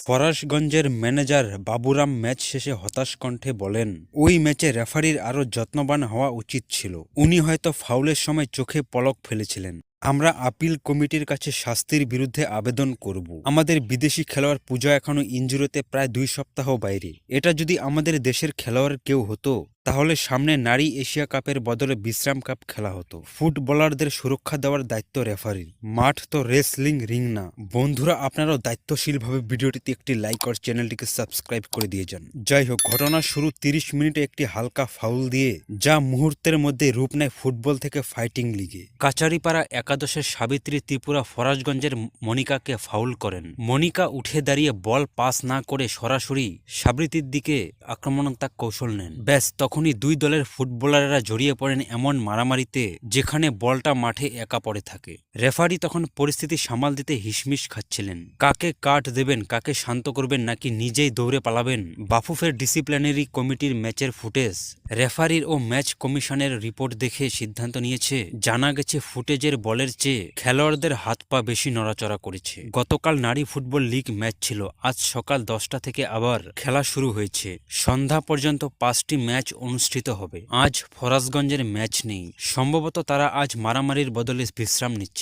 ফরাশগঞ্জের manager Baburam match শেষে হতাশ কণ্ঠে বলেন, ওই ম্যাচে রেফারির আরও যত্নবান হওয়া উচিত ছিল। উনি হয়তো ফাউলের সময় চোখে পলক ফেলেছিলেন। আমরা আপিল কমিটির কাছে শাস্তির বিরুদ্ধে আবেদন করব। আমাদের বিদেশি খেলোয়াড় পূজা এখনো ইনজুরিতে প্রায় 2 সপ্তাহ বাইরে। এটা যদি আমাদের দেশের খেলোয়াড় কেউ হতো তাহলে সামনে নারী এশিয়া কাপের বদলে বিশ্রাম কাপ খেলা হতো। ফুটবলারদের সুরক্ষা দেওয়ার দায়িত্ব রেফারির। মাঠ তো রেসলিং রিং না। বন্ধুরা, আপনারাও দায়িত্বশীলভাবে ভিডিওটিতে একটি লাইক আর চ্যানেলটিকে সাবস্ক্রাইব করে দিয়ে যান। যাই হোক, ঘটনার শুরু 30 মিনিটে একটি হালকা ফাউল দিয়ে, যা মুহূর্তের মধ্যে রূপ নেয় ফুটবল থেকে ফাইটিং লিগে। কাচারিপাড়া একাদশের সাবিত্রী ত্রিপুরা ফরাশগঞ্জের মনিকাকে ফাউল করেন। মনিকা উঠে দাঁড়িয়ে বল পাস না করে সরাসরি সাবিত্রীর দিকে আক্রমণাত্মক কৌশল নেন। ব্যাস, তখনই দুই দলের ফুটবলাররা জড়িয়ে পড়েন এমন মারামারিতে যেখানে বলটা মাঠে একা পড়ে থাকে। রেফারি তখন পরিস্থিতি সামাল দিতে হিসমিস খাচ্ছিলেন। কাকে কাট দেবেন, কাকে শান্ত করবেন, নাকি নিজেই দৌড়ে পালাবেন। বাফুফের ডিসিপ্লিনারি কমিটির ম্যাচের ফুটেজ, রেফারির ও ম্যাচ কমিশনের রিপোর্ট দেখে সিদ্ধান্ত নিয়েছে। জানা গেছে ফুটেজের বলের চেয়ে খেলোয়াড়দের হাত পা বেশি নড়াচড়া করেছে। গতকাল নারী ফুটবল লিগ ম্যাচ ছিল। আজ সকাল 10টা থেকে আবার খেলা শুরু হয়েছে। সন্ধ্যা পর্যন্ত 5টি ম্যাচ অনুষ্ঠিত হবে। আজ ফরাশগঞ্জের ম্যাচ নেই। সম্ভবত তারা আজ মারামারির বদলে বিশ্রাম নিচ্ছেন।